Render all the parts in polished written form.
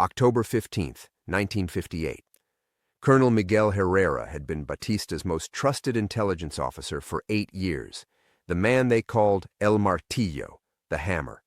October 15th, 1958. Colonel Miguel Herrera had been Batista's most trusted intelligence officer for 8 years, the man they called El Martillo, the Hammer.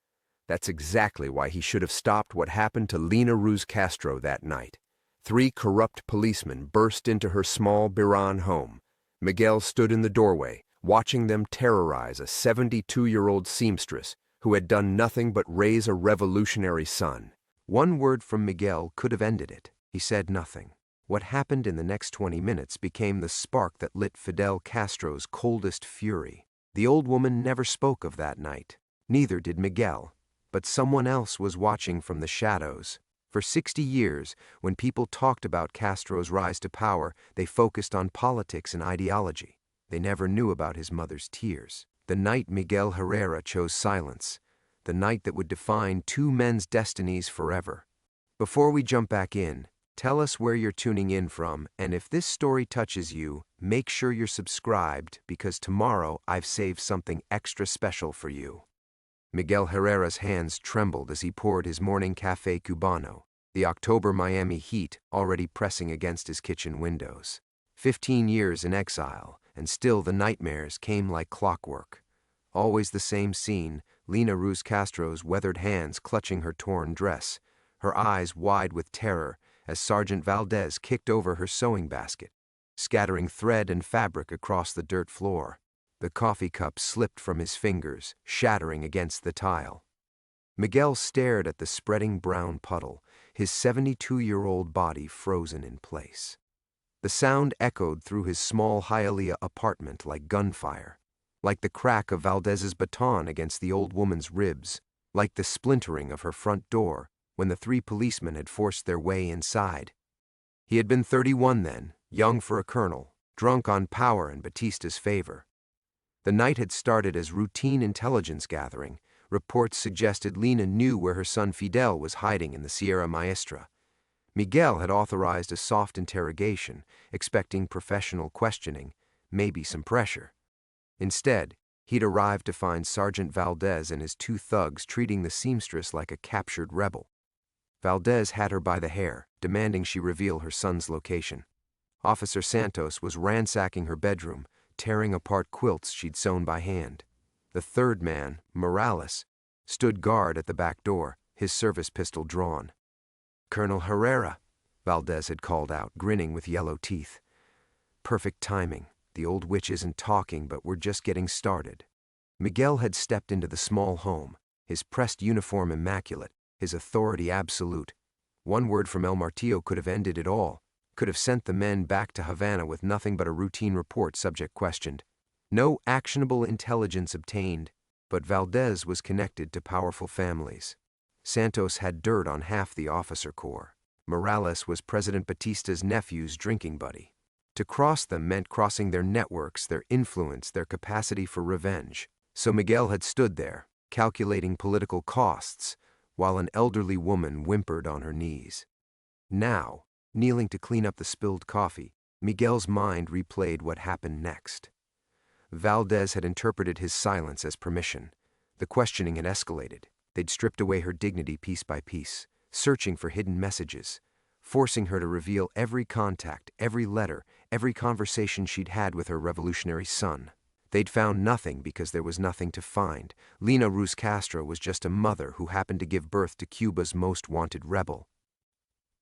That's exactly why he should have stopped what happened to Lina Ruz Castro that night. 3 corrupt policemen burst into her small Biran home. Miguel stood in the doorway, watching them terrorize a 72-year-old seamstress who had done nothing but raise a revolutionary son. One word from Miguel could have ended it. He said nothing. What happened in the next 20 minutes became the spark that lit Fidel Castro's coldest fury. The old woman never spoke of that night. Neither did Miguel. But someone else was watching from the shadows. For 60 years, when people talked about Castro's rise to power, they focused on politics and ideology. They never knew about his mother's tears. The night Miguel Herrera chose silence. The night that would define 2 men's destinies forever. Before we jump back in, tell us where you're tuning in from, and if this story touches you, make sure you're subscribed because tomorrow I've saved something extra special for you. Miguel Herrera's hands trembled as he poured his morning café cubano, the October Miami heat already pressing against his kitchen windows. 15 years in exile, and still the nightmares came like clockwork. Always the same scene, Lina Ruz Castro's weathered hands clutching her torn dress, her eyes wide with terror as Sergeant Valdez kicked over her sewing basket, scattering thread and fabric across the dirt floor. The coffee cup slipped from his fingers, shattering against the tile. Miguel stared at the spreading brown puddle, his 72-year-old body frozen in place. The sound echoed through his small Hialeah apartment like gunfire, like the crack of Valdez's baton against the old woman's ribs, like the splintering of her front door when the 3 policemen had forced their way inside. He had been 31 then, young for a colonel, drunk on power and Batista's favor. The night had started as routine intelligence gathering. Reports suggested Lina knew where her son Fidel was hiding in the Sierra Maestra. Miguel had authorized a soft interrogation, expecting professional questioning, maybe some pressure. Instead, he'd arrived to find Sergeant Valdez and his 2 thugs treating the seamstress like a captured rebel. Valdez had her by the hair, demanding she reveal her son's location. Officer Santos was ransacking her bedroom, tearing apart quilts she'd sewn by hand. The 3rd man, Morales, stood guard at the back door, his service pistol drawn. "Colonel Herrera," Valdez had called out, grinning with yellow teeth. Perfect timing. The old witch isn't talking, but we're just getting started. Miguel had stepped into the small home, his pressed uniform immaculate, his authority absolute. One word from El Martillo could have ended it all, could have sent the men back to Havana with nothing but a routine report subject questioned. No actionable intelligence obtained, but Valdez was connected to powerful families. Santos had dirt on half the officer corps. Morales was President Batista's nephew's drinking buddy. To cross them meant crossing their networks, their influence, their capacity for revenge. So Miguel had stood there, calculating political costs, while an elderly woman whimpered on her knees. Now, kneeling to clean up the spilled coffee, Miguel's mind replayed what happened next. Valdez had interpreted his silence as permission. The questioning had escalated. They'd stripped away her dignity piece by piece, searching for hidden messages, forcing her to reveal every contact, every letter, every conversation she'd had with her revolutionary son. They'd found nothing because there was nothing to find. Lina Ruz Castro was just a mother who happened to give birth to Cuba's most wanted rebel.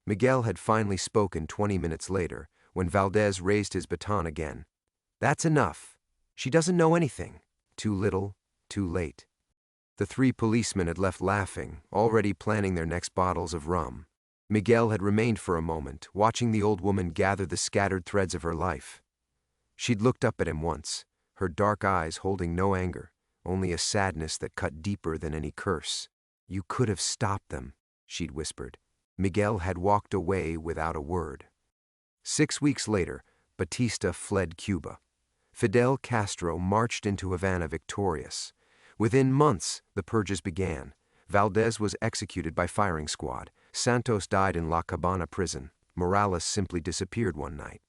Miguel had finally spoken 20 minutes later, when Valdez raised his baton again. "That's enough. She doesn't know anything. Too little, too late." The 3 policemen had left laughing, already planning their next bottles of rum. Miguel had remained for a moment, watching the old woman gather the scattered threads of her life. She'd looked up at him once, her dark eyes holding no anger, only a sadness that cut deeper than any curse. "You could have stopped them," she'd whispered. Miguel had walked away without a word. 6 weeks later, Batista fled Cuba. Fidel Castro marched into Havana victorious. Within months, the purges began. Valdez was executed by firing squad. Santos died in La Cabana prison. Morales simply disappeared one night.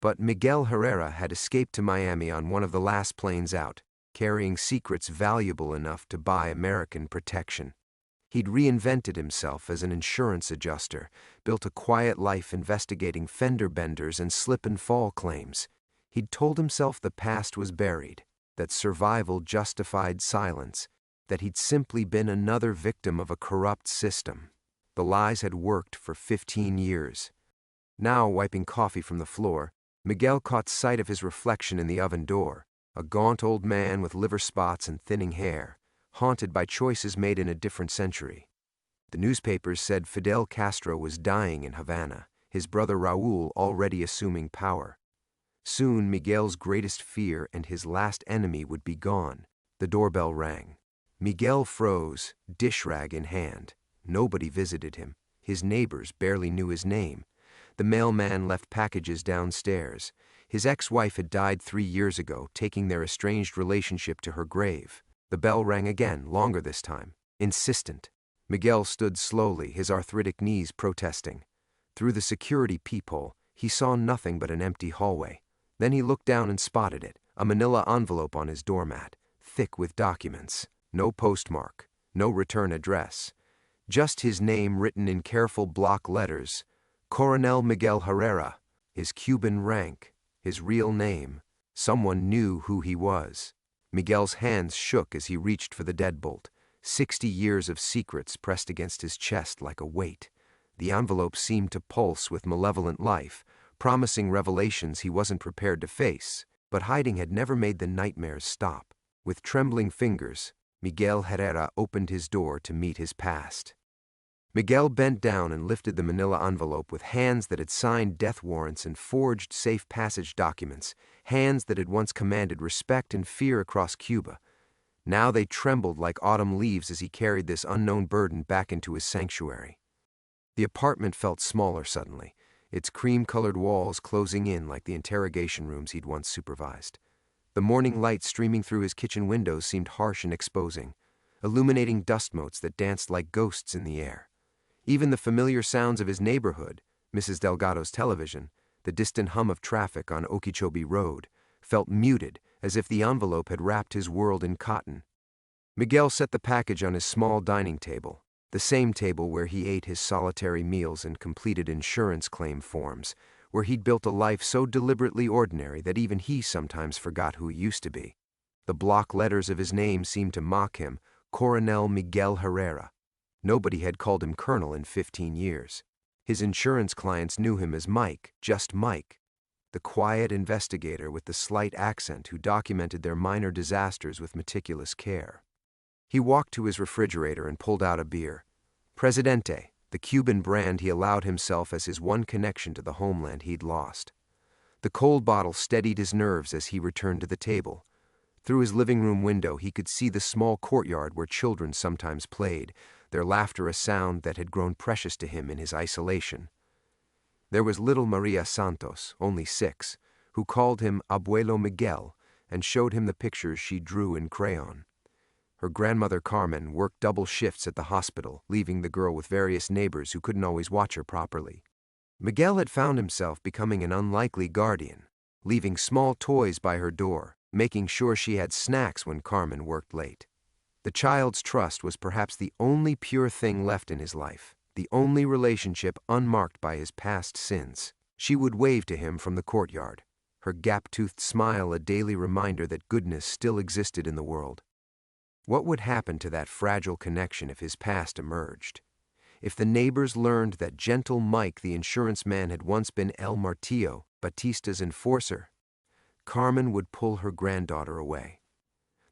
But Miguel Herrera had escaped to Miami on one of the last planes out, carrying secrets valuable enough to buy American protection. He'd reinvented himself as an insurance adjuster, built a quiet life investigating fender benders and slip-and-fall claims. He'd told himself the past was buried, that survival justified silence, that he'd simply been another victim of a corrupt system. The lies had worked for 15 years. Now, wiping coffee from the floor, Miguel caught sight of his reflection in the oven door, a gaunt old man with liver spots and thinning hair, haunted by choices made in a different century. The newspapers said Fidel Castro was dying in Havana, his brother Raúl already assuming power. Soon, Miguel's greatest fear and his last enemy would be gone. The doorbell rang. Miguel froze, dish rag in hand. Nobody visited him. His neighbors barely knew his name. The mailman left packages downstairs. His ex-wife had died 3 years ago, taking their estranged relationship to her grave. The bell rang again, longer this time, insistent. Miguel stood slowly, his arthritic knees protesting. Through the security peephole, he saw nothing but an empty hallway. Then he looked down and spotted it, a manila envelope on his doormat, thick with documents. No postmark, no return address. Just his name written in careful block letters. Coronel Miguel Herrera, his Cuban rank, his real name. Someone knew who he was. Miguel's hands shook as he reached for the deadbolt. 60 years of secrets pressed against his chest like a weight. The envelope seemed to pulse with malevolent life, promising revelations he wasn't prepared to face. But hiding had never made the nightmares stop. With trembling fingers, Miguel Herrera opened his door to meet his past. Miguel bent down and lifted the manila envelope with hands that had signed death warrants and forged safe passage documents, hands that had once commanded respect and fear across Cuba. Now they trembled like autumn leaves as he carried this unknown burden back into his sanctuary. The apartment felt smaller suddenly, its cream-colored walls closing in like the interrogation rooms he'd once supervised. The morning light streaming through his kitchen windows seemed harsh and exposing, illuminating dust motes that danced like ghosts in the air. Even the familiar sounds of his neighborhood, Mrs. Delgado's television, the distant hum of traffic on Okeechobee Road, felt muted, as if the envelope had wrapped his world in cotton. Miguel set the package on his small dining table, the same table where he ate his solitary meals and completed insurance claim forms, where he'd built a life so deliberately ordinary that even he sometimes forgot who he used to be. The block letters of his name seemed to mock him, Coronel Miguel Herrera. Nobody had called him Colonel in 15 years. His insurance clients knew him as Mike, just Mike, the quiet investigator with the slight accent who documented their minor disasters with meticulous care. He walked to his refrigerator and pulled out a beer. Presidente, the Cuban brand he allowed himself as his one connection to the homeland he'd lost. The cold bottle steadied his nerves as he returned to the table. Through his living room window he could see the small courtyard where children sometimes played, their laughter a sound that had grown precious to him in his isolation. There was little Maria Santos, only 6, who called him Abuelo Miguel and showed him the pictures she drew in crayon. Her grandmother Carmen worked double shifts at the hospital, leaving the girl with various neighbors who couldn't always watch her properly. Miguel had found himself becoming an unlikely guardian, leaving small toys by her door, making sure she had snacks when Carmen worked late. The child's trust was perhaps the only pure thing left in his life, the only relationship unmarked by his past sins. She would wave to him from the courtyard, her gap-toothed smile a daily reminder that goodness still existed in the world. What would happen to that fragile connection if his past emerged? If the neighbors learned that gentle Mike the insurance man had once been El Martillo, Batista's enforcer? Carmen would pull her granddaughter away.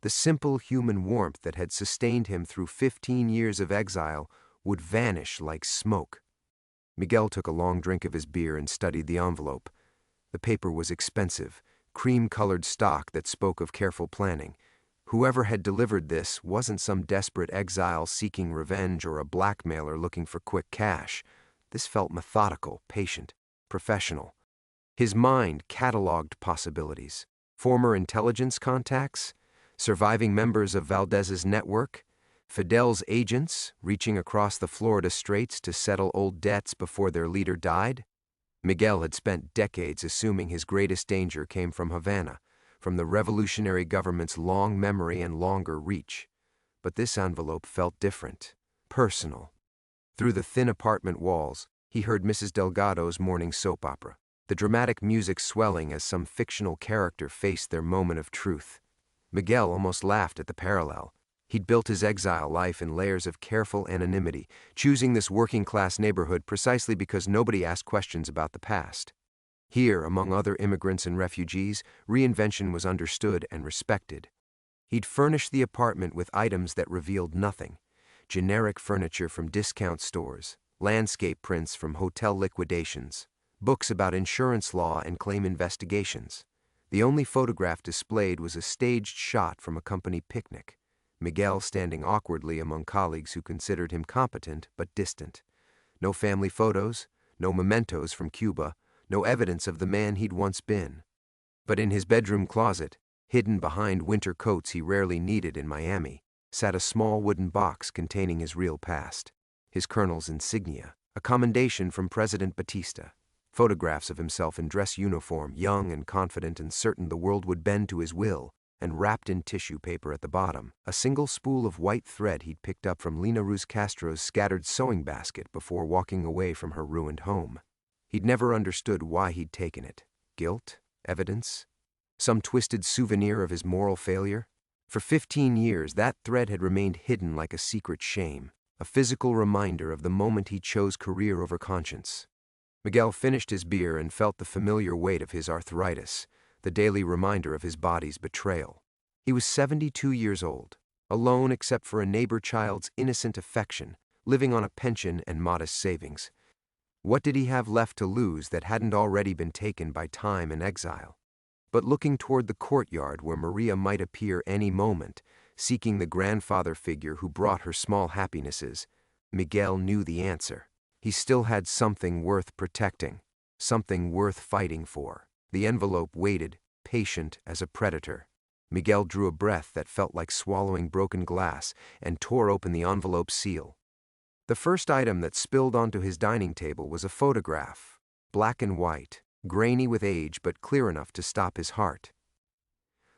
The simple human warmth that had sustained him through 15 years of exile would vanish like smoke. Miguel took a long drink of his beer and studied the envelope. The paper was expensive, cream-colored stock that spoke of careful planning. Whoever had delivered this wasn't some desperate exile seeking revenge or a blackmailer looking for quick cash. This felt methodical, patient, professional. His mind cataloged possibilities. Former intelligence contacts, surviving members of Valdez's network, Fidel's agents reaching across the Florida Straits to settle old debts before their leader died. Miguel had spent decades assuming his greatest danger came from Havana, from the revolutionary government's long memory and longer reach. But this envelope felt different. personal. Through the thin apartment walls, he heard Mrs. Delgado's morning soap opera, the dramatic music swelling as some fictional character faced their moment of truth. Miguel almost laughed at the parallel. He'd built his exile life in layers of careful anonymity, choosing this working-class neighborhood precisely because nobody asked questions about the past. Here, among other immigrants and refugees, reinvention was understood and respected. He'd furnished the apartment with items that revealed nothing: generic furniture from discount stores, landscape prints from hotel liquidations, books about insurance law and claim investigations. The only photograph displayed was a staged shot from a company picnic, Miguel standing awkwardly among colleagues who considered him competent but distant. No family photos, no mementos from Cuba, no evidence of the man he'd once been. But in his bedroom closet, hidden behind winter coats he rarely needed in Miami, sat a small wooden box containing his real past, his colonel's insignia, a commendation from President Batista, photographs of himself in dress uniform, young and confident and certain the world would bend to his will, and wrapped in tissue paper at the bottom, a single spool of white thread he'd picked up from Lina Ruz Castro's scattered sewing basket before walking away from her ruined home. He'd never understood why he'd taken it. Guilt? Evidence? Some twisted souvenir of his moral failure? For 15 years, that thread had remained hidden like a secret shame, a physical reminder of the moment he chose career over conscience. Miguel finished his beer and felt the familiar weight of his arthritis, the daily reminder of his body's betrayal. He was 72 years old, alone except for a neighbor child's innocent affection, living on a pension and modest savings. What did he have left to lose that hadn't already been taken by time and exile? But looking toward the courtyard where Maria might appear any moment, seeking the grandfather figure who brought her small happinesses, Miguel knew the answer. He still had something worth protecting, something worth fighting for. The envelope waited, patient as a predator. Miguel drew a breath that felt like swallowing broken glass and tore open the envelope's seal. The first item that spilled onto his dining table was a photograph, black and white, grainy with age but clear enough to stop his heart.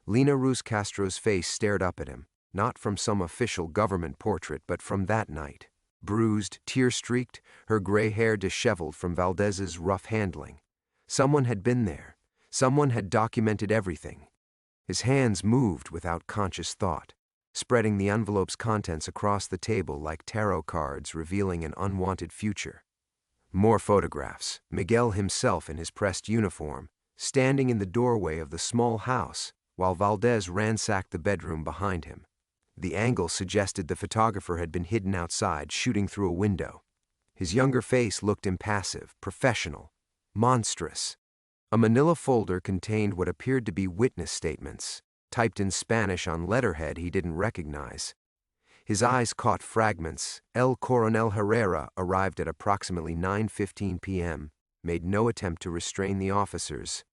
Lina Ruz Castro's face stared up at him, not from some official government portrait but from that night. Bruised, tear-streaked, her gray hair disheveled from Valdez's rough handling. Someone had been there. Someone had documented everything. His hands moved without conscious thought, spreading the envelope's contents across the table like tarot cards revealing an unwanted future. More photographs, Miguel himself in his pressed uniform, standing in the doorway of the small house while Valdez ransacked the bedroom behind him. The angle suggested the photographer had been hidden outside, shooting through a window. His younger face looked impassive, professional, monstrous. A manila folder contained what appeared to be witness statements, typed in Spanish on letterhead he didn't recognize. His eyes caught fragments. El Coronel Herrera arrived at approximately 9:15 p.m., made no attempt to restrain the officers,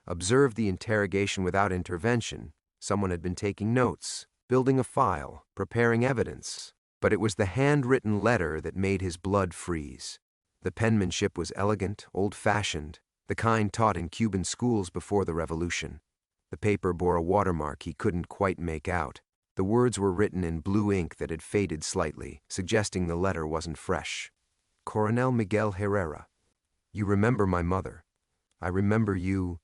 observed the interrogation without intervention. Someone had been taking notes, building a file, preparing evidence. But it was the handwritten letter that made his blood freeze. The penmanship was elegant, old-fashioned, the kind taught in Cuban schools before the revolution. The paper bore a watermark he couldn't quite make out. The words were written in blue ink that had faded slightly, suggesting the letter wasn't fresh. Coronel Miguel Herrera. You remember my mother. I remember you.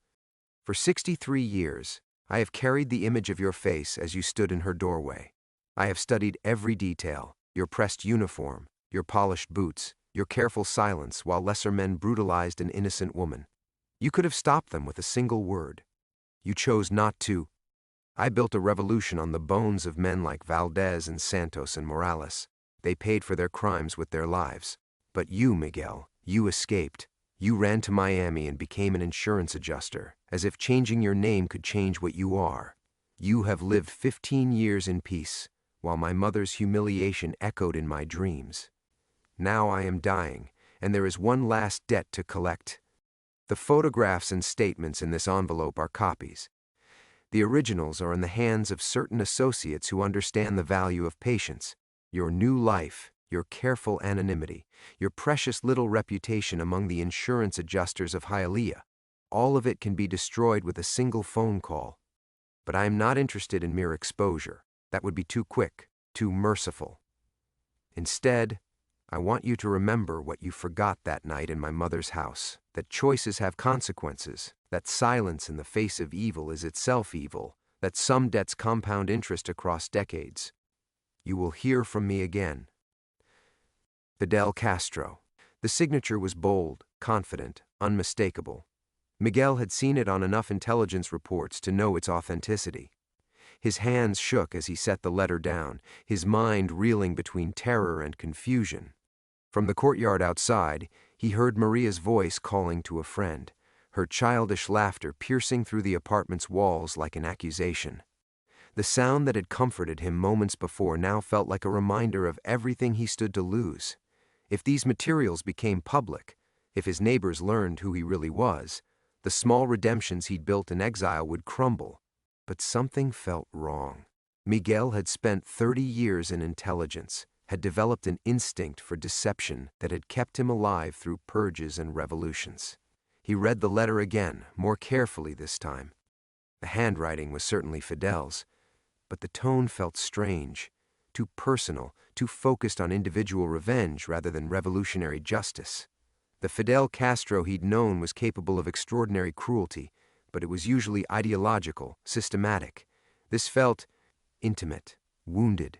For 63 years, I have carried the image of your face as you stood in her doorway. I have studied every detail, your pressed uniform, your polished boots, your careful silence while lesser men brutalized an innocent woman. You could have stopped them with a single word. You chose not to. I built a revolution on the bones of men like Valdez and Santos and Morales. They paid for their crimes with their lives. But you, Miguel, you escaped. You ran to Miami and became an insurance adjuster, as if changing your name could change what you are. You have lived 15 years in peace, while my mother's humiliation echoed in my dreams. Now I am dying, and there is one last debt to collect. The photographs and statements in this envelope are copies. The originals are in the hands of certain associates who understand the value of patience. Your new life, your careful anonymity, your precious little reputation among the insurance adjusters of Hialeah, all of it can be destroyed with a single phone call. But I am not interested in mere exposure. That would be too quick, too merciful. Instead, I want you to remember what you forgot that night in my mother's house, that choices have consequences, that silence in the face of evil is itself evil, that some debts compound interest across decades. You will hear from me again. Fidel Castro. The signature was bold, confident, unmistakable. Miguel had seen it on enough intelligence reports to know its authenticity. His hands shook as he set the letter down, his mind reeling between terror and confusion. From the courtyard outside, he heard Maria's voice calling to a friend, her childish laughter piercing through the apartment's walls like an accusation. The sound that had comforted him moments before now felt like a reminder of everything he stood to lose. If these materials became public, if his neighbors learned who he really was, the small redemptions he'd built in exile would crumble. But something felt wrong. Miguel had spent 30 years in intelligence, had developed an instinct for deception that had kept him alive through purges and revolutions. He read the letter again, more carefully this time. The handwriting was certainly Fidel's, but the tone felt strange, too personal, too focused on individual revenge rather than revolutionary justice. The Fidel Castro he'd known was capable of extraordinary cruelty, but it was usually ideological, systematic. This felt intimate, wounded.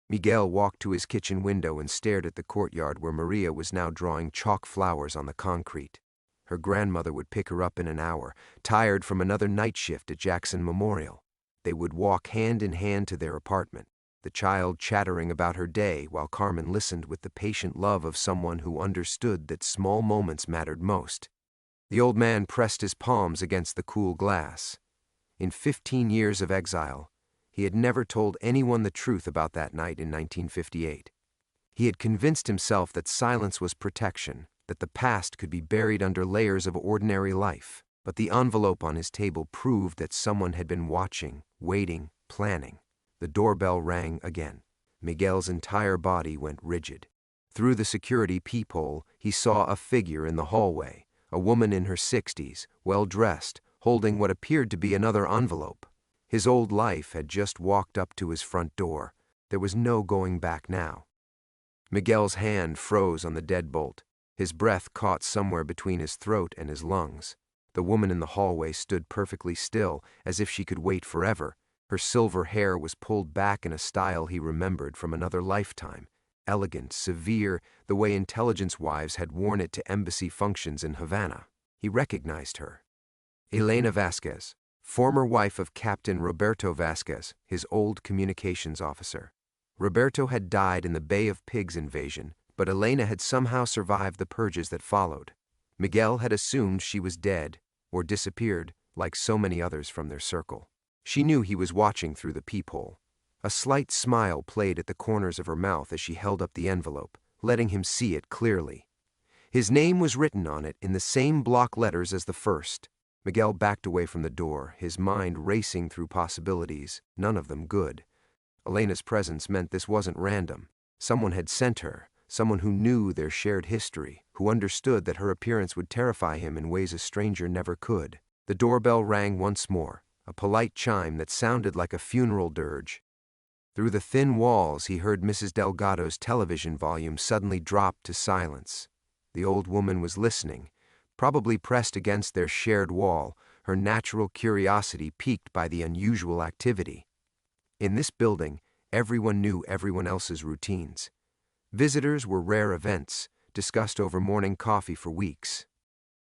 Miguel walked to his kitchen window and stared at the courtyard where Maria was now drawing chalk flowers on the concrete. Her grandmother would pick her up in an hour, tired from another night shift at Jackson Memorial. They would walk hand in hand to their apartment, the child chattering about her day while Carmen listened with the patient love of someone who understood that small moments mattered most. The old man pressed his palms against the cool glass. In 15 years of exile, he had never told anyone the truth about that night in 1958. He had convinced himself that silence was protection, that the past could be buried under layers of ordinary life. But the envelope on his table proved that someone had been watching, waiting, planning. The doorbell rang again. Miguel's entire body went rigid. Through the security peephole, he saw a figure in the hallway, a woman in her 60s, well-dressed, holding what appeared to be another envelope. His old life had just walked up to his front door. There was no going back now. Miguel's hand froze on the deadbolt. His breath caught somewhere between his throat and his lungs. The woman in the hallway stood perfectly still, as if she could wait forever. Her silver hair was pulled back in a style he remembered from another lifetime. Elegant, severe, the way intelligence wives had worn it to embassy functions in Havana. He recognized her. Elena Vasquez, former wife of Captain Roberto Vasquez, his old communications officer. Roberto had died in the Bay of Pigs invasion, but Elena had somehow survived the purges that followed. Miguel had assumed she was dead, or disappeared, like so many others from their circle. She knew he was watching through the peephole. A slight smile played at the corners of her mouth as she held up the envelope, letting him see it clearly. His name was written on it in the same block letters as the first. Miguel backed away from the door, his mind racing through possibilities, none of them good. Elena's presence meant this wasn't random. Someone had sent her, someone who knew their shared history, who understood that her appearance would terrify him in ways a stranger never could. The doorbell rang once more, a polite chime that sounded like a funeral dirge. Through the thin walls, he heard Mrs. Delgado's television volume suddenly drop to silence. The old woman was listening, probably pressed against their shared wall, her natural curiosity piqued by the unusual activity. In this building, everyone knew everyone else's routines. Visitors were rare events, discussed over morning coffee for weeks.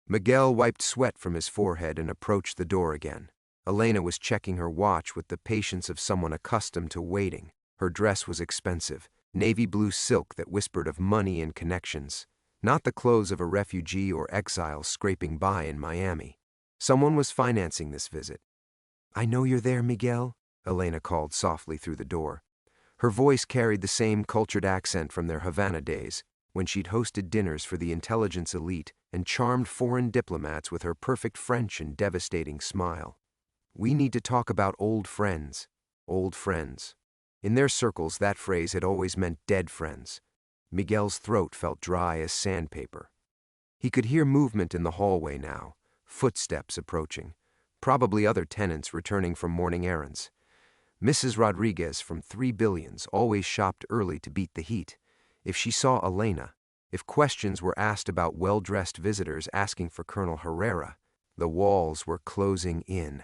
Miguel wiped sweat from his forehead and approached the door again. Elena was checking her watch with the patience of someone accustomed to waiting. Her dress was expensive, navy blue silk that whispered of money and connections, not the clothes of a refugee or exile scraping by in Miami. Someone was financing this visit. "I know you're there, Miguel," Elena called softly through the door. Her voice carried the same cultured accent from their Havana days, when she'd hosted dinners for the intelligence elite and charmed foreign diplomats with her perfect French and devastating smile. "We need to talk about old friends." Old friends. In their circles, that phrase had always meant dead friends. Miguel's throat felt dry as sandpaper. He could hear movement in the hallway now, footsteps approaching, probably other tenants returning from morning errands. Mrs. Rodriguez from 3 Billions always shopped early to beat the heat. If she saw Elena, if questions were asked about well-dressed visitors asking for Colonel Herrera, the walls were closing in.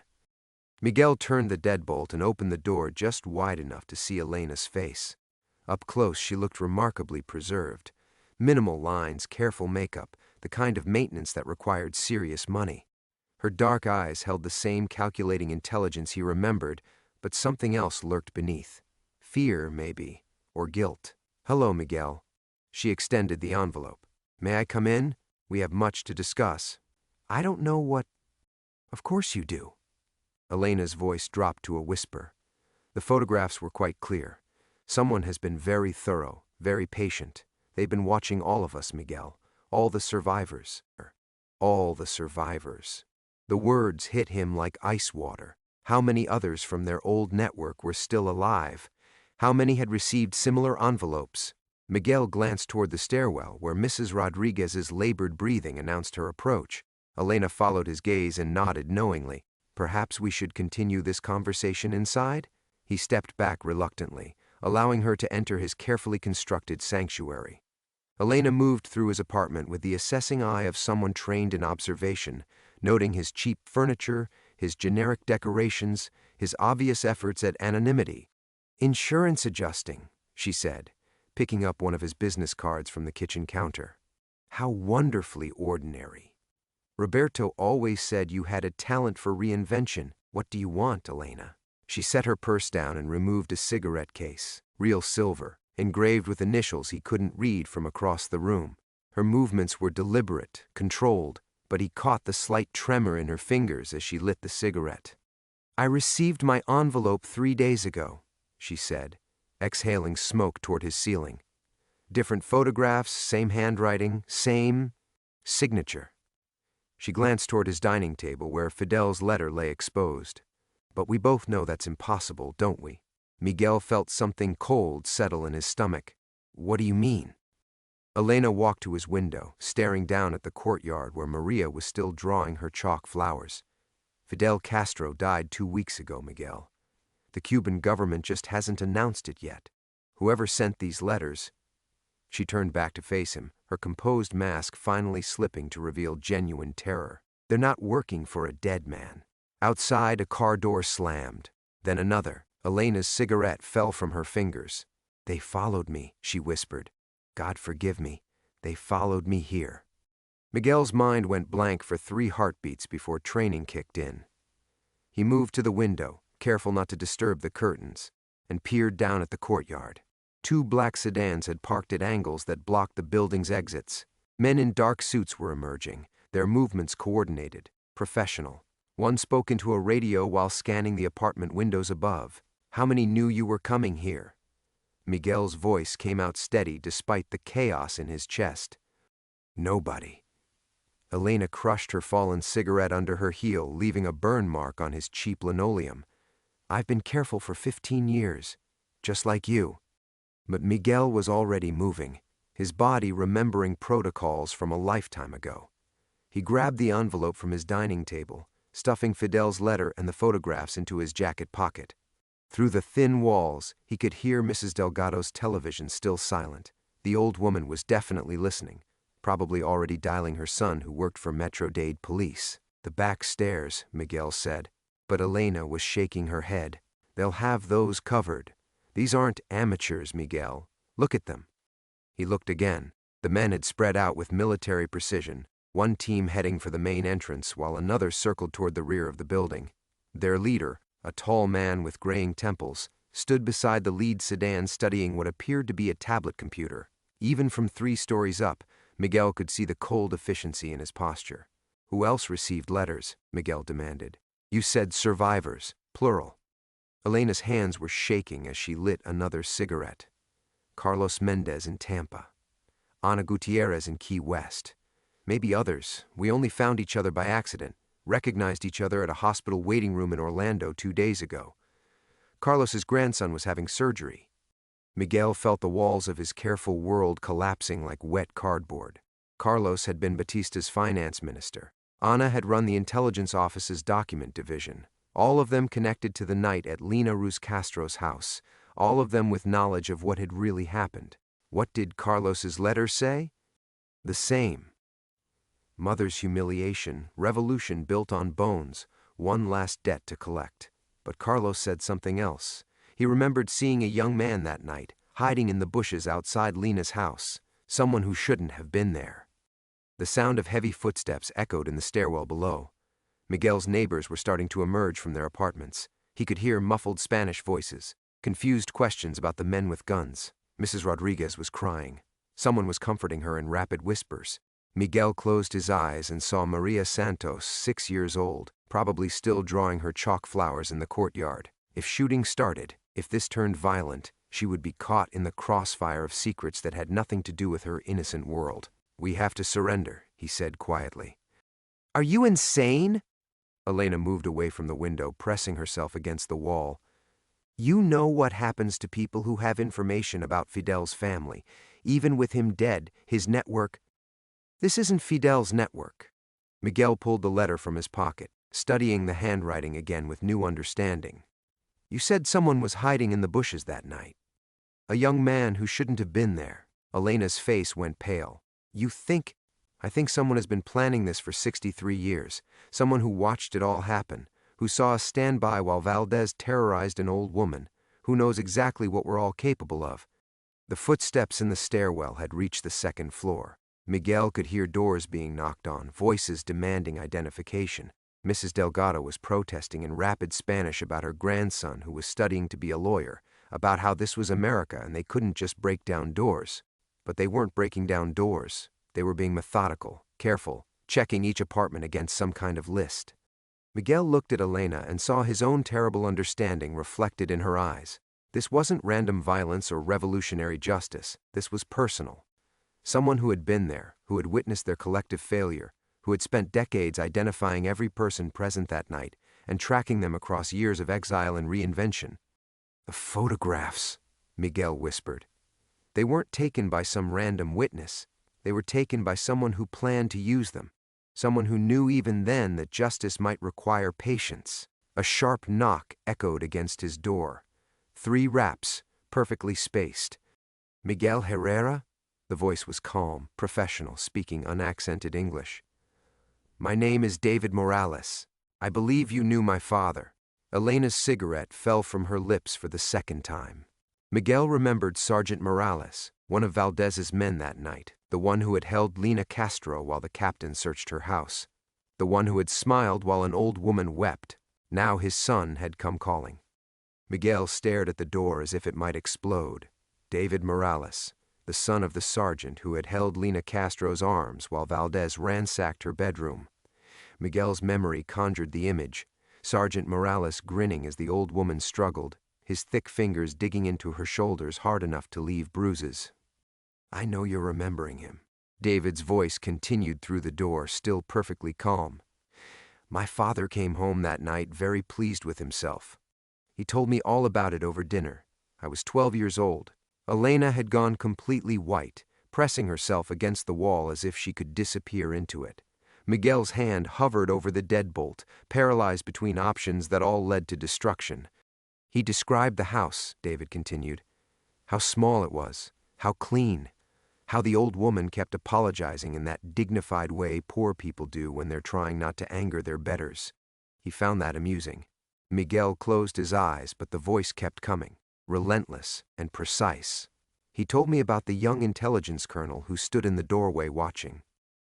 Miguel turned the deadbolt and opened the door just wide enough to see Elena's face. Up close, she looked remarkably preserved. Minimal lines, careful makeup, the kind of maintenance that required serious money. Her dark eyes held the same calculating intelligence he remembered, but something else lurked beneath. Fear, maybe, or guilt. "Hello, Miguel." She extended the envelope. "May I come in? We have much to discuss." "I don't know what—" "Of course you do." Elena's voice dropped to a whisper. The photographs were quite clear. Someone has been very thorough, very patient. They've been watching all of us, Miguel. All the survivors. All the survivors. The words hit him like ice water. How many others from their old network were still alive? How many had received similar envelopes? Miguel glanced toward the stairwell, where Mrs. Rodriguez's labored breathing announced her approach. Elena followed his gaze and nodded knowingly. "Perhaps we should continue this conversation inside?" He stepped back reluctantly, allowing her to enter his carefully constructed sanctuary. Elena moved through his apartment with the assessing eye of someone trained in observation, noting his cheap furniture, his generic decorations, his obvious efforts at anonymity. "Insurance adjusting," she said, picking up one of his business cards from the kitchen counter. "How wonderfully ordinary. Roberto always said you had a talent for reinvention. What do you want, Elena?" She set her purse down and removed a cigarette case, real silver, engraved with initials he couldn't read from across the room. Her movements were deliberate, controlled, but he caught the slight tremor in her fingers as she lit the cigarette. "I received my envelope 3 days ago," she said, exhaling smoke toward his ceiling. "Different photographs, same handwriting, same signature." She glanced toward his dining table where Fidel's letter lay exposed. "But we both know that's impossible, don't we?" Miguel felt something cold settle in his stomach. "What do you mean?" Elena walked to his window, staring down at the courtyard where Maria was still drawing her chalk flowers. "Fidel Castro died 2 weeks ago, Miguel. The Cuban government just hasn't announced it yet. Whoever sent these letters—" She turned back to face him, her composed mask finally slipping to reveal genuine terror. "They're not working for a dead man." Outside, a car door slammed. Then another. Elena's cigarette fell from her fingers. "They followed me," she whispered. "God forgive me. They followed me here." Miguel's mind went blank for 3 heartbeats before training kicked in. He moved to the window, careful not to disturb the curtains, and peered down at the courtyard. 2 black sedans had parked at angles that blocked the building's exits. Men in dark suits were emerging, their movements coordinated, professional. One spoke into a radio while scanning the apartment windows above. "How many knew you were coming here?" Miguel's voice came out steady despite the chaos in his chest. "Nobody." Elena crushed her fallen cigarette under her heel, leaving a burn mark on his cheap linoleum. "I've been careful for 15 years, just like you." But Miguel was already moving, his body remembering protocols from a lifetime ago. He grabbed the envelope from his dining table, stuffing Fidel's letter and the photographs into his jacket pocket. Through the thin walls, he could hear Mrs. Delgado's television still silent. The old woman was definitely listening, probably already dialing her son who worked for Metro-Dade police. "The back stairs," Miguel said, but Elena was shaking her head. "They'll have those covered. These aren't amateurs, Miguel. Look at them." He looked again. The men had spread out with military precision, one team heading for the main entrance while another circled toward the rear of the building. Their leader, a tall man with graying temples, stood beside the lead sedan studying what appeared to be a tablet computer. Even from 3 stories up, Miguel could see the cold efficiency in his posture. "Who else received letters?" Miguel demanded. "You said survivors, plural." Elena's hands were shaking as she lit another cigarette. "Carlos Mendez in Tampa. Ana Gutierrez in Key West. Maybe others. We only found each other by accident, recognized each other at a hospital waiting room in Orlando 2 days ago. Carlos's grandson was having surgery." Miguel felt the walls of his careful world collapsing like wet cardboard. Carlos had been Batista's finance minister. Ana had run the intelligence office's document division. All of them connected to the night at Lina Ruz Castro's house, all of them with knowledge of what had really happened. What did Carlos's letter say? The same. Mother's humiliation, revolution built on bones, one last debt to collect. But Carlos said something else. He remembered seeing a young man that night, hiding in the bushes outside Lena's house, someone who shouldn't have been there. The sound of heavy footsteps echoed in the stairwell below. Miguel's neighbors were starting to emerge from their apartments. He could hear muffled Spanish voices, confused questions about the men with guns. Mrs. Rodriguez was crying. Someone was comforting her in rapid whispers. Miguel closed his eyes and saw Maria Santos, 6 years old, probably still drawing her chalk flowers in the courtyard. If shooting started, if this turned violent, she would be caught in the crossfire of secrets that had nothing to do with her innocent world. "We have to surrender," he said quietly. "Are you insane?" Elena moved away from the window, pressing herself against the wall. "You know what happens to people who have information about Fidel's family. Even with him dead, his network—" "This isn't Fidel's network." Miguel pulled the letter from his pocket, studying the handwriting again with new understanding. "You said someone was hiding in the bushes that night. A young man who shouldn't have been there." Elena's face went pale. "You think—" "I think someone has been planning this for 63 years. Someone who watched it all happen, who saw us stand by while Valdez terrorized an old woman, who knows exactly what we're all capable of." The footsteps in the stairwell had reached the second floor. Miguel could hear doors being knocked on, voices demanding identification. Mrs. Delgado was protesting in rapid Spanish about her grandson who was studying to be a lawyer, about how this was America and they couldn't just break down doors. But they weren't breaking down doors. They were being methodical, careful, checking each apartment against some kind of list. Miguel looked at Elena and saw his own terrible understanding reflected in her eyes. This wasn't random violence or revolutionary justice. This was personal. Someone who had been there, who had witnessed their collective failure, who had spent decades identifying every person present that night and tracking them across years of exile and reinvention. "The photographs," Miguel whispered. "They weren't taken by some random witness. They were taken by someone who planned to use them. Someone who knew even then that justice might require patience." A sharp knock echoed against his door. 3 raps, perfectly spaced. "Miguel Herrera?" The voice was calm, professional, speaking unaccented English. "My name is David Morales. I believe you knew my father." Elena's cigarette fell from her lips for the second time. Miguel remembered Sergeant Morales, one of Valdez's men that night, the one who had held Lena Castro while the captain searched her house, the one who had smiled while an old woman wept. Now his son had come calling. Miguel stared at the door as if it might explode. David Morales, the son of the sergeant who had held Lena Castro's arms while Valdez ransacked her bedroom. Miguel's memory conjured the image, Sergeant Morales grinning as the old woman struggled, his thick fingers digging into her shoulders hard enough to leave bruises. "I know you're remembering him." David's voice continued through the door, still perfectly calm. "My father came home that night very pleased with himself. He told me all about it over dinner. I was 12 years old. Elena had gone completely white, pressing herself against the wall as if she could disappear into it. Miguel's hand hovered over the deadbolt, paralyzed between options that all led to destruction. "He described the house," David continued. "How small it was, how clean, how the old woman kept apologizing in that dignified way poor people do when they're trying not to anger their betters. He found that amusing." Miguel closed his eyes, but the voice kept coming, relentless and precise. "He told me about the young intelligence colonel who stood in the doorway watching.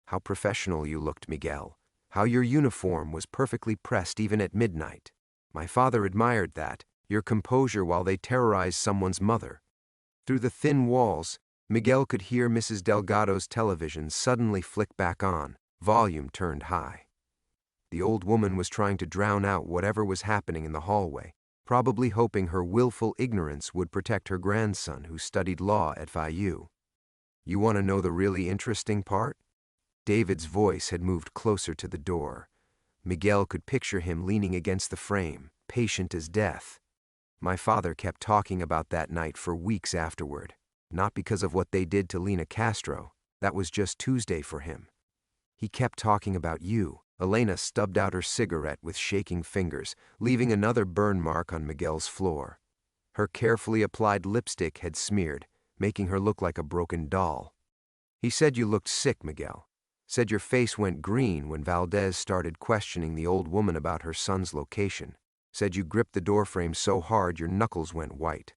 How professional you looked, Miguel. How your uniform was perfectly pressed even at midnight. My father admired that, your composure while they terrorized someone's mother." Through the thin walls, Miguel could hear Mrs. Delgado's television suddenly flick back on, volume turned high. The old woman was trying to drown out whatever was happening in the hallway, probably hoping her willful ignorance would protect her grandson who studied law at VIU. "You want to know the really interesting part?" David's voice had moved closer to the door. Miguel could picture him leaning against the frame, patient as death. "My father kept talking about that night for weeks afterward. Not because of what they did to Lena Castro. That was just Tuesday for him. He kept talking about you." Elena stubbed out her cigarette with shaking fingers, leaving another burn mark on Miguel's floor. Her carefully applied lipstick had smeared. making her look like a broken doll. He said you looked sick, Miguel. Said your face went green when Valdez started questioning the old woman about her son's location. Said you gripped the doorframe so hard your knuckles went white.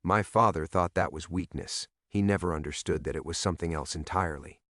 My father thought that was weakness. He never understood that it was something else entirely.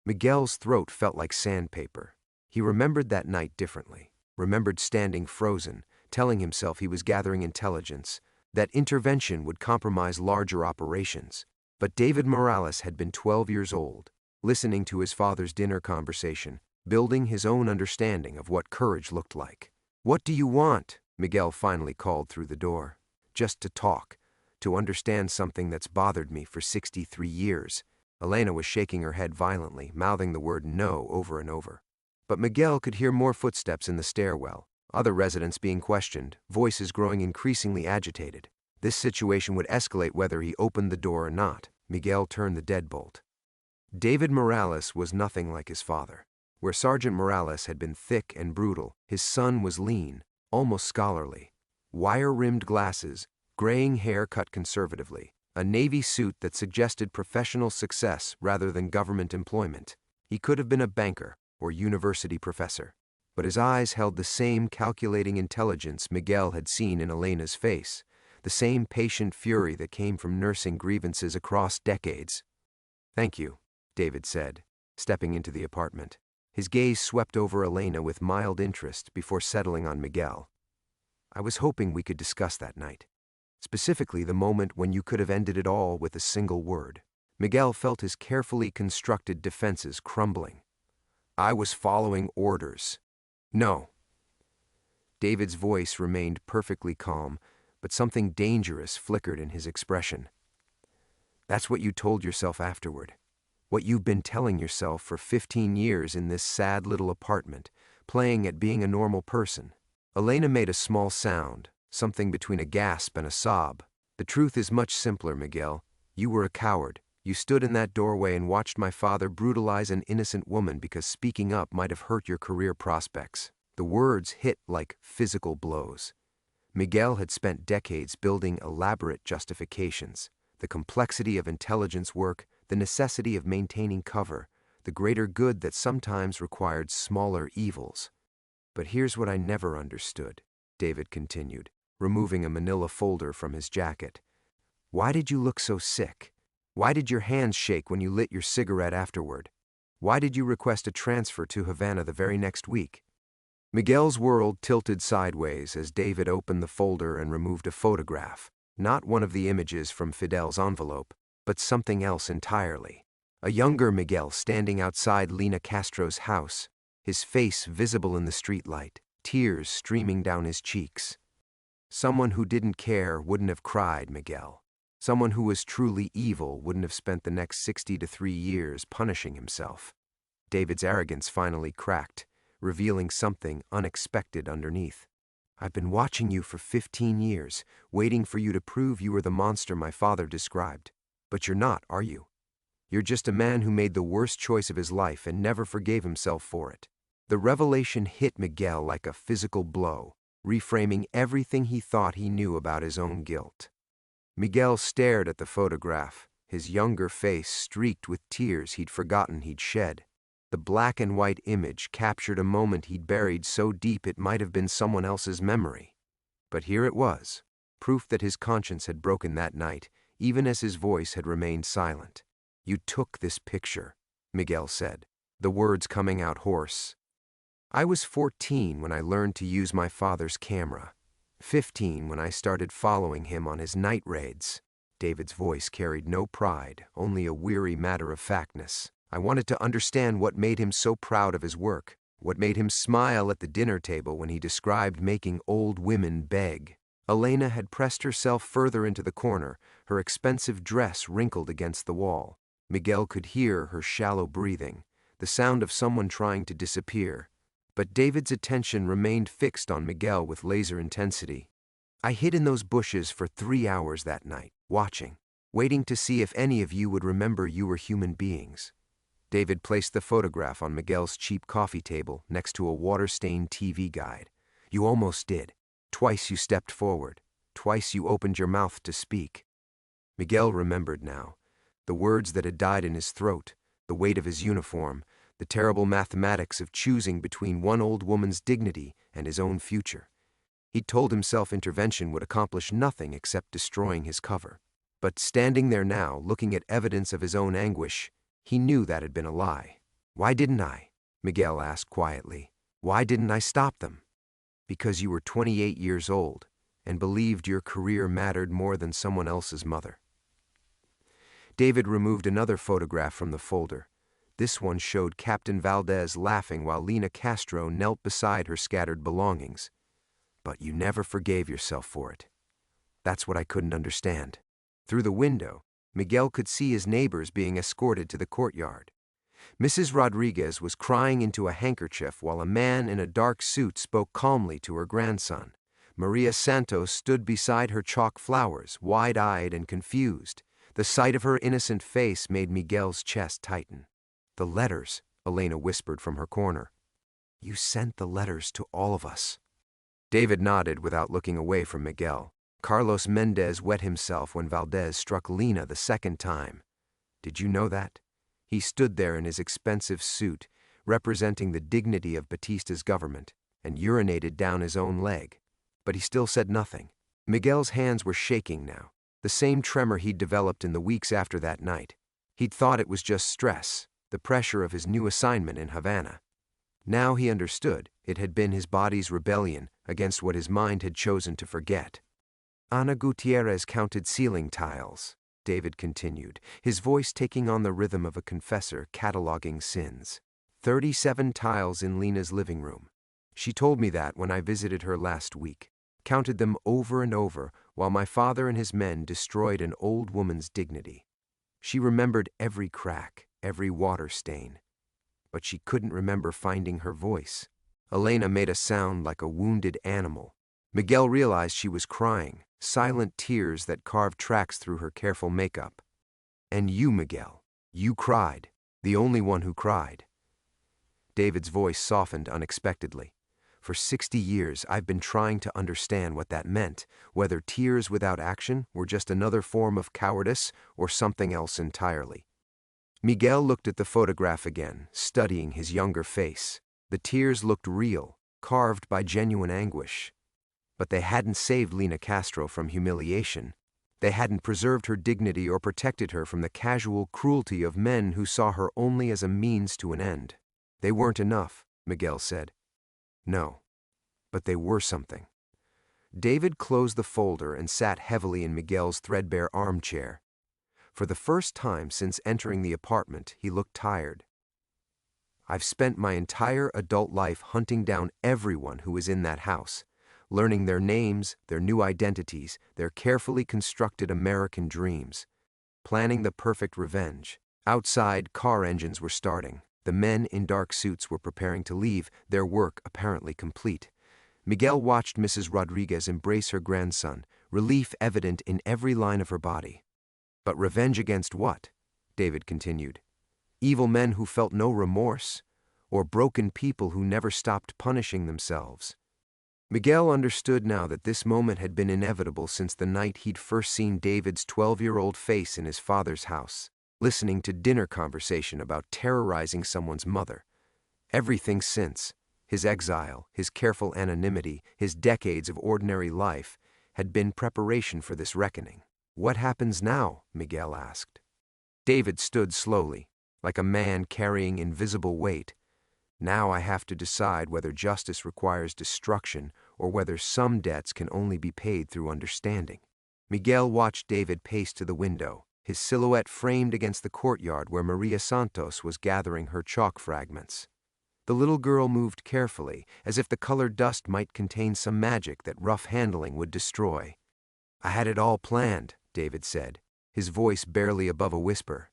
Miguel's throat felt like sandpaper. He remembered that night differently, remembered standing frozen, telling himself he was gathering intelligence, that intervention would compromise larger operations. But David Morales had been 12 years old, listening to his father's dinner conversation, building his own understanding of what courage looked like. "What do you want?" Miguel finally called through the door. "Just to talk, to understand something that's bothered me for 63 years. Elena was shaking her head violently, mouthing the word no over and over. But Miguel could hear more footsteps in the stairwell, other residents being questioned, voices growing increasingly agitated. This situation would escalate whether he opened the door or not. Miguel turned the deadbolt. David Morales was nothing like his father. Where Sergeant Morales had been thick and brutal, his son was lean, almost scholarly. Wire-rimmed glasses, graying hair cut conservatively, a navy suit that suggested professional success rather than government employment. He could have been a banker or university professor, but his eyes held the same calculating intelligence Miguel had seen in Elena's face, the same patient fury that came from nursing grievances across decades. "Thank you," David said, stepping into the apartment. His gaze swept over Elena with mild interest before settling on Miguel. "I was hoping we could discuss that night. Specifically the moment when you could have ended it all with a single word." Miguel felt his carefully constructed defenses crumbling. "I was following orders." "No." David's voice remained perfectly calm, but something dangerous flickered in his expression. "That's what you told yourself afterward. What you've been telling yourself for 15 years in this sad little apartment, playing at being a normal person." Elena made a small sound, something between a gasp and a sob. "The truth is much simpler, Miguel. You were a coward. You stood in that doorway and watched my father brutalize an innocent woman because speaking up might have hurt your career prospects." The words hit like physical blows. Miguel had spent decades building elaborate justifications. The complexity of intelligence work, the necessity of maintaining cover, the greater good that sometimes required smaller evils. "But here's what I never understood," David continued, removing a manila folder from his jacket. "Why did you look so sick? Why did your hands shake when you lit your cigarette afterward? Why did you request a transfer to Havana the very next week?" Miguel's world tilted sideways as David opened the folder and removed a photograph, not one of the images from Fidel's envelope, but something else entirely. A younger Miguel standing outside Lena Castro's house, his face visible in the streetlight, tears streaming down his cheeks. Someone who didn't care wouldn't have cried, Miguel. Someone who was truly evil wouldn't have spent the next 63 years punishing himself. David's arrogance finally cracked, revealing something unexpected underneath. "I've been watching you for 15 years, waiting for you to prove you were the monster my father described. But you're not, are you? You're just a man who made the worst choice of his life and never forgave himself for it." The revelation hit Miguel like a physical blow, reframing everything he thought he knew about his own guilt. Miguel stared at the photograph, his younger face streaked with tears he'd forgotten he'd shed. The black and white image captured a moment he'd buried so deep it might have been someone else's memory. But here it was, proof that his conscience had broken that night, even as his voice had remained silent. "You took this picture," Miguel said, the words coming out hoarse. "I was 14 when I learned to use my father's camera. 15 when I started following him on his night raids." David's voice carried no pride, only a weary matter-of-factness. "I wanted to understand what made him so proud of his work, what made him smile at the dinner table when he described making old women beg." Elena had pressed herself further into the corner, her expensive dress wrinkled against the wall. Miguel could hear her shallow breathing, the sound of someone trying to disappear. But David's attention remained fixed on Miguel with laser intensity. "I hid in those bushes for 3 hours that night, watching, waiting to see if any of you would remember you were human beings." David placed the photograph on Miguel's cheap coffee table next to a water-stained TV guide. "You almost did. Twice you stepped forward. Twice you opened your mouth to speak." Miguel remembered now. The words that had died in his throat, the weight of his uniform, the terrible mathematics of choosing between one old woman's dignity and his own future. He'd told himself intervention would accomplish nothing except destroying his cover. But standing there now, looking at evidence of his own anguish, he knew that had been a lie. "Why didn't I?" Miguel asked quietly. "Why didn't I stop them?" "Because you were 28 years old and believed your career mattered more than someone else's mother." David removed another photograph from the folder. This one showed Captain Valdez laughing while Lena Castro knelt beside her scattered belongings. "But you never forgave yourself for it. That's what I couldn't understand." Through the window, Miguel could see his neighbors being escorted to the courtyard. Mrs. Rodriguez was crying into a handkerchief while a man in a dark suit spoke calmly to her grandson. Maria Santos stood beside her chalk flowers, wide-eyed and confused. The sight of her innocent face made Miguel's chest tighten. "The letters," Elena whispered from her corner. "You sent the letters to all of us." David nodded without looking away from Miguel. Carlos Mendez wet himself when Valdez struck Lena the second time. "Did you know that?" He stood there in his expensive suit, representing the dignity of Batista's government, and urinated down his own leg. But he still said nothing. Miguel's hands were shaking now, the same tremor he'd developed in the weeks after that night. He'd thought it was just stress, the pressure of his new assignment in Havana. Now he understood it had been his body's rebellion against what his mind had chosen to forget. "Ana Gutierrez counted ceiling tiles," David continued, his voice taking on the rhythm of a confessor cataloging sins. 37 tiles in Lena's living room. She told me that when I visited her last week. Counted them over and over while my father and his men destroyed an old woman's dignity. She remembered every crack, every water stain. But she couldn't remember finding her voice. Elena made a sound like a wounded animal. Miguel realized she was crying, silent tears that carved tracks through her careful makeup. "And you, Miguel, you cried, the only one who cried." David's voice softened unexpectedly. "For 60 years I've been trying to understand what that meant, whether tears without action were just another form of cowardice or something else entirely." Miguel looked at the photograph again, studying his younger face. The tears looked real, carved by genuine anguish. But they hadn't saved Lena Castro from humiliation. They hadn't preserved her dignity or protected her from the casual cruelty of men who saw her only as a means to an end. "They weren't enough," Miguel said. "No, but they were something." David closed the folder and sat heavily in Miguel's threadbare armchair. For the first time since entering the apartment, he looked tired. "I've spent my entire adult life hunting down everyone who was in that house, learning their names, their new identities, their carefully constructed American dreams, planning the perfect revenge." Outside, car engines were starting. The men in dark suits were preparing to leave, their work apparently complete. Miguel watched Mrs. Rodriguez embrace her grandson, relief evident in every line of her body. "But revenge against what?" David continued. "Evil men who felt no remorse, or broken people who never stopped punishing themselves." Miguel understood now that this moment had been inevitable since the night he'd first seen David's 12-year-old face in his father's house, listening to dinner conversation about terrorizing someone's mother. Everything since, his exile, his careful anonymity, his decades of ordinary life, had been preparation for this reckoning. "What happens now?" Miguel asked. David stood slowly, like a man carrying invisible weight. "Now I have to decide whether justice requires destruction or whether some debts can only be paid through understanding." Miguel watched David pace to the window, his silhouette framed against the courtyard where Maria Santos was gathering her chalk fragments. The little girl moved carefully, as if the colored dust might contain some magic that rough handling would destroy. "I had it all planned," David said, his voice barely above a whisper.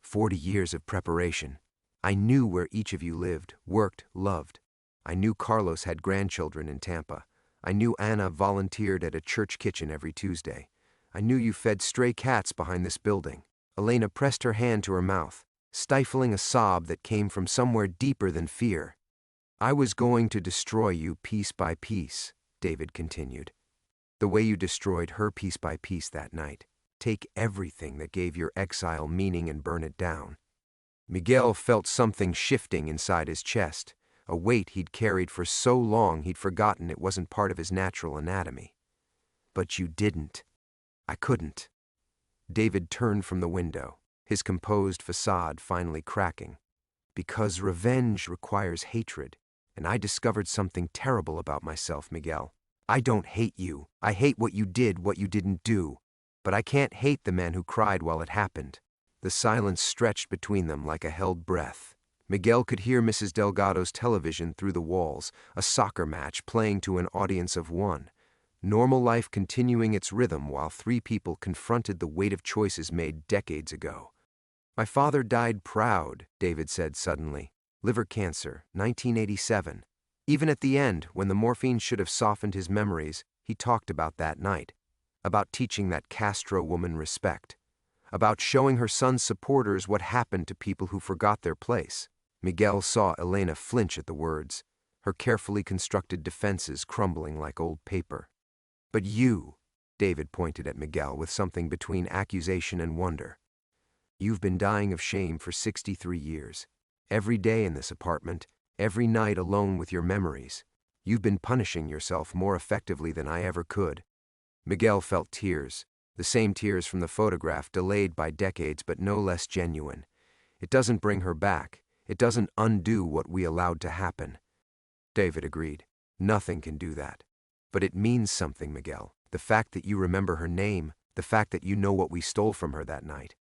40 years of preparation. I knew where each of you lived, worked, loved. I knew Carlos had grandchildren in Tampa. I knew Anna volunteered at a church kitchen every Tuesday. I knew you fed stray cats behind this building." Elena pressed her hand to her mouth, stifling a sob that came from somewhere deeper than fear. "I was going to destroy you piece by piece," David continued. "The way you destroyed her piece by piece that night. take everything that gave your exile meaning and burn it down. Miguel felt something shifting inside his chest, a weight he'd carried for so long he'd forgotten it wasn't part of his natural anatomy. But you didn't. I couldn't. David turned from the window, his composed facade finally cracking. Because revenge requires hatred, and I discovered something terrible about myself, Miguel. I don't hate you. I hate what you did, what you didn't do. But I can't hate the man who cried while it happened. The silence stretched between them like a held breath. Miguel could hear Mrs. Delgado's television through the walls, a soccer match playing to an audience of one. Normal life continuing its rhythm while three people confronted the weight of choices made decades ago. My father died proud, David said suddenly. Liver cancer, 1987. Even at the end, when the morphine should have softened his memories, he talked about that night. About teaching that Castro woman respect. About showing her son's supporters what happened to people who forgot their place. Miguel saw Elena flinch at the words, her carefully constructed defenses crumbling like old paper. But you, David pointed at Miguel with something between accusation and wonder. You've been dying of shame for 63 years. Every day in this apartment, every night alone with your memories. You've been punishing yourself more effectively than I ever could. Miguel felt tears, the same tears from the photograph, delayed by decades but no less genuine. It doesn't bring her back. It doesn't undo what we allowed to happen. David agreed. Nothing can do that. But it means something, Miguel. The fact that you remember her name, the fact that you know what we stole from her that night.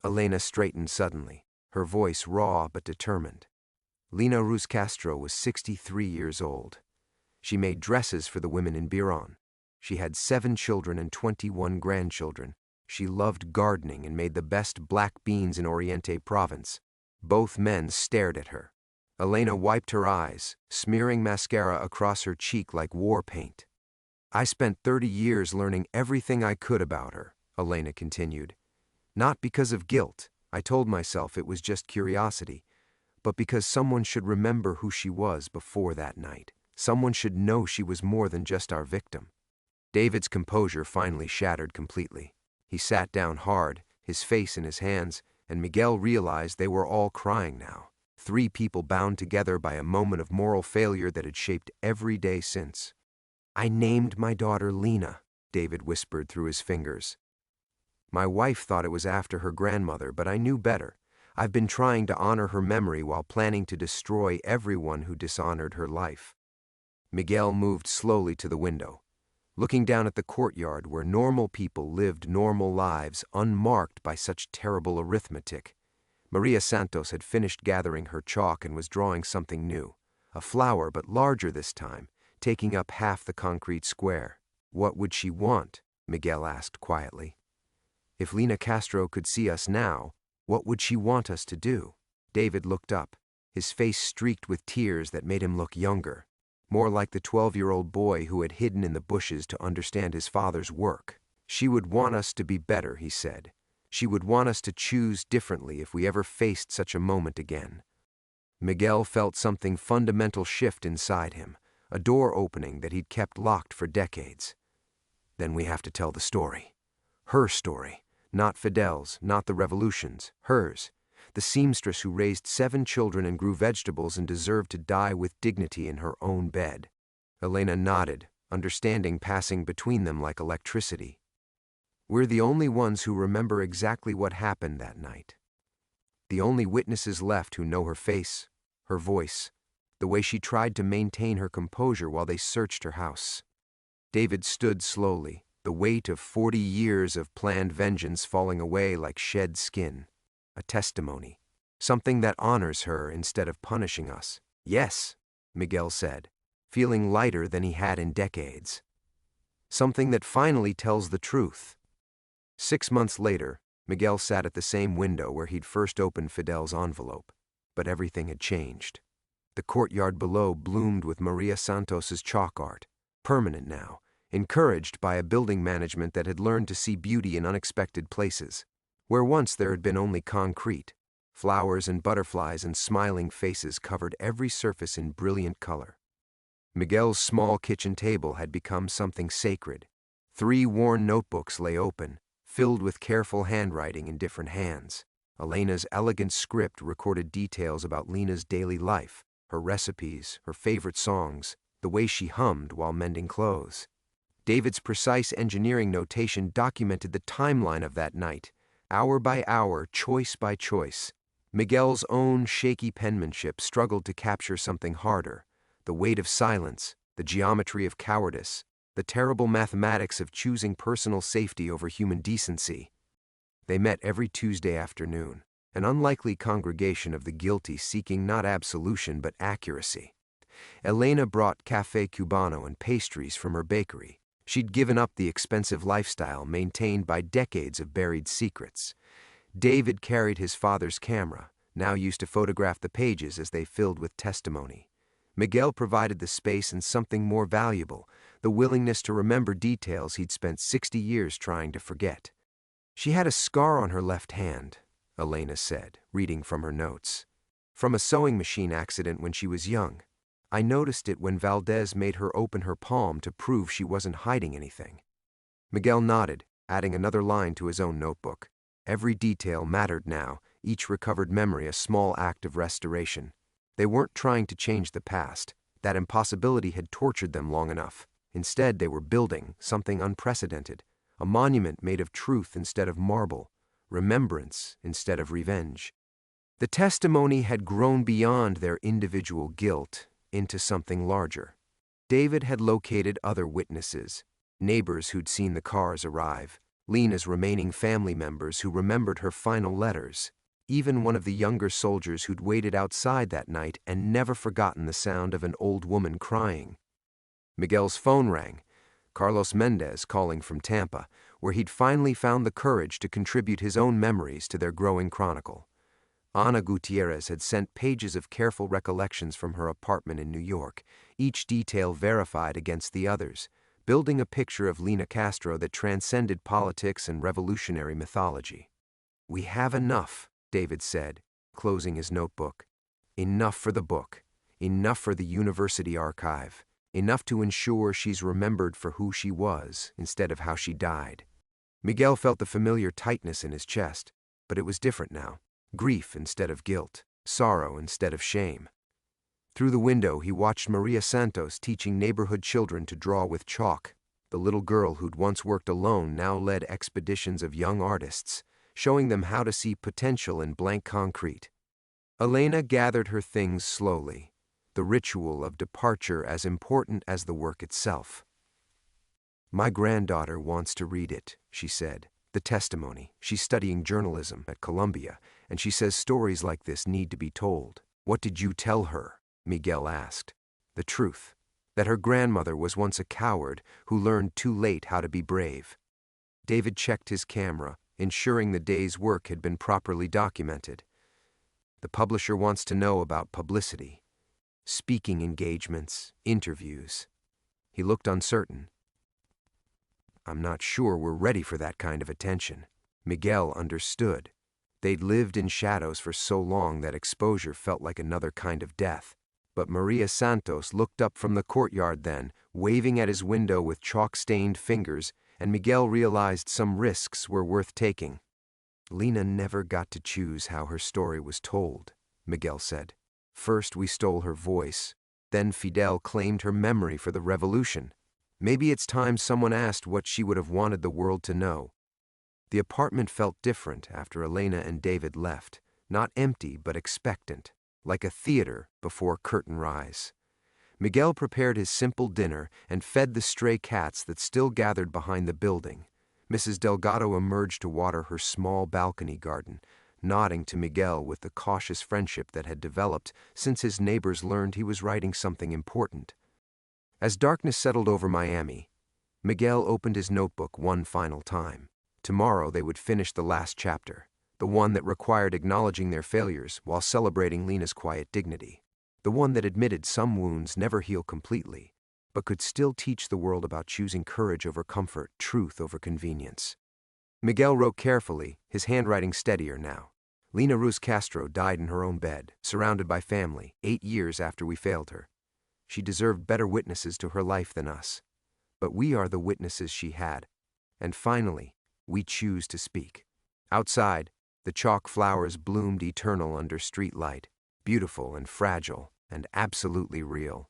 Elena straightened suddenly, her voice raw but determined. Lina Ruz Castro was 63 years old. She made dresses for the women in Biron. She had 7 children and 21 grandchildren. She loved gardening and made the best black beans in Oriente province. Both men stared at her. Elena wiped her eyes, smearing mascara across her cheek like war paint. I spent 30 years learning everything I could about her, Elena continued. Not because of guilt, I told myself it was just curiosity, but because someone should remember who she was before that night. Someone should know she was more than just our victim. David's composure finally shattered completely. He sat down hard, his face in his hands, and Miguel realized they were all crying now. 3 people bound together by a moment of moral failure that had shaped every day since. I named my daughter Lina, David whispered through his fingers. My wife thought it was after her grandmother, but I knew better. I've been trying to honor her memory while planning to destroy everyone who dishonored her life. Miguel moved slowly to the window, looking down at the courtyard where normal people lived normal lives unmarked by such terrible arithmetic. Maria Santos had finished gathering her chalk and was drawing something new, a flower but larger this time, taking up half the concrete square. What would she want? Miguel asked quietly. If Lina Castro could see us now, what would she want us to do? David looked up, his face streaked with tears that made him look younger, more like the 12-year-old boy who had hidden in the bushes to understand his father's work. She would want us to be better, he said. She would want us to choose differently if we ever faced such a moment again. Miguel felt something fundamental shift inside him, a door opening that he'd kept locked for decades. Then we have to tell the story. Her story. Not Fidel's, not the revolution's, hers. The seamstress who raised 7 children and grew vegetables and deserved to die with dignity in her own bed. Elena nodded, understanding passing between them like electricity. We're the only ones who remember exactly what happened that night. The only witnesses left who know her face, her voice, the way she tried to maintain her composure while they searched her house. David stood slowly, the weight of 40 years of planned vengeance falling away like shed skin. A testimony. Something that honors her instead of punishing us. Yes, Miguel said, feeling lighter than he had in decades. Something that finally tells the truth. 6 months later, Miguel sat at the same window where he'd first opened Fidel's envelope. But everything had changed. The courtyard below bloomed with Maria Santos's chalk art, permanent now, encouraged by a building management that had learned to see beauty in unexpected places. Where once there had been only concrete, flowers and butterflies and smiling faces covered every surface in brilliant color. Miguel's small kitchen table had become something sacred. 3 worn notebooks lay open, filled with careful handwriting in different hands. Elena's elegant script recorded details about Lena's daily life, her recipes, her favorite songs, the way she hummed while mending clothes. David's precise engineering notation documented the timeline of that night, hour by hour, choice by choice. Miguel's own shaky penmanship struggled to capture something harder: the weight of silence, the geometry of cowardice, the terrible mathematics of choosing personal safety over human decency. They met every Tuesday afternoon, an unlikely congregation of the guilty seeking not absolution but accuracy. Elena brought café cubano and pastries from her bakery. She'd given up the expensive lifestyle maintained by decades of buried secrets. David carried his father's camera, now used to photograph the pages as they filled with testimony. Miguel provided the space and something more valuable: the willingness to remember details he'd spent 60 years trying to forget. "She had a scar on her left hand," Elena said, reading from her notes. "From a sewing machine accident when she was young. I noticed it when Valdez made her open her palm to prove she wasn't hiding anything." Miguel nodded, adding another line to his own notebook. Every detail mattered now, each recovered memory a small act of restoration. They weren't trying to change the past. That impossibility had tortured them long enough. Instead, they were building something unprecedented, a monument made of truth instead of marble, remembrance instead of revenge. The testimony had grown beyond their individual guilt into something larger. David had located other witnesses, neighbors who'd seen the cars arrive, Lena's remaining family members who remembered her final letters, even one of the younger soldiers who'd waited outside that night and never forgotten the sound of an old woman crying. Miguel's phone rang, Carlos Mendez calling from Tampa, where he'd finally found the courage to contribute his own memories to their growing chronicle. Ana Gutierrez had sent pages of careful recollections from her apartment in New York, each detail verified against the others, building a picture of Lena Castro that transcended politics and revolutionary mythology. "We have enough," David said, closing his notebook. "Enough for the book, enough for the university archive, enough to ensure she's remembered for who she was instead of how she died." Miguel felt the familiar tightness in his chest, but it was different now. Grief instead of guilt, sorrow instead of shame. Through the window, he watched Maria Santos teaching neighborhood children to draw with chalk. The little girl who'd once worked alone now led expeditions of young artists, showing them how to see potential in blank concrete. Elena gathered her things slowly, the ritual of departure as important as the work itself. "My granddaughter wants to read it," she said. "The testimony. She's studying journalism at Columbia, and she says stories like this need to be told." "What did you tell her?" Miguel asked. "The truth. That her grandmother was once a coward who learned too late how to be brave." David checked his camera, ensuring the day's work had been properly documented. "The publisher wants to know about publicity. Speaking engagements, interviews." He looked uncertain. "I'm not sure we're ready for that kind of attention." Miguel understood. They'd lived in shadows for so long that exposure felt like another kind of death. But Maria Santos looked up from the courtyard then, waving at his window with chalk-stained fingers, and Miguel realized some risks were worth taking. "Lena never got to choose how her story was told," Miguel said. "First we stole her voice, then Fidel claimed her memory for the revolution. Maybe it's time someone asked what she would have wanted the world to know." The apartment felt different after Elena and David left, not empty but expectant, like a theater before curtain rise. Miguel prepared his simple dinner and fed the stray cats that still gathered behind the building. Mrs. Delgado emerged to water her small balcony garden, nodding to Miguel with the cautious friendship that had developed since his neighbors learned he was writing something important. As darkness settled over Miami, Miguel opened his notebook one final time. Tomorrow they would finish the last chapter, the one that required acknowledging their failures while celebrating Lena's quiet dignity, the one that admitted some wounds never heal completely, but could still teach the world about choosing courage over comfort, truth over convenience. Miguel wrote carefully, his handwriting steadier now. "Lena Ruz Castro died in her own bed, surrounded by family, 8 years after we failed her. She deserved better witnesses to her life than us. But we are the witnesses she had. And finally, we choose to speak. Outside, the chalk flowers bloomed eternal under street light, beautiful and fragile and absolutely real.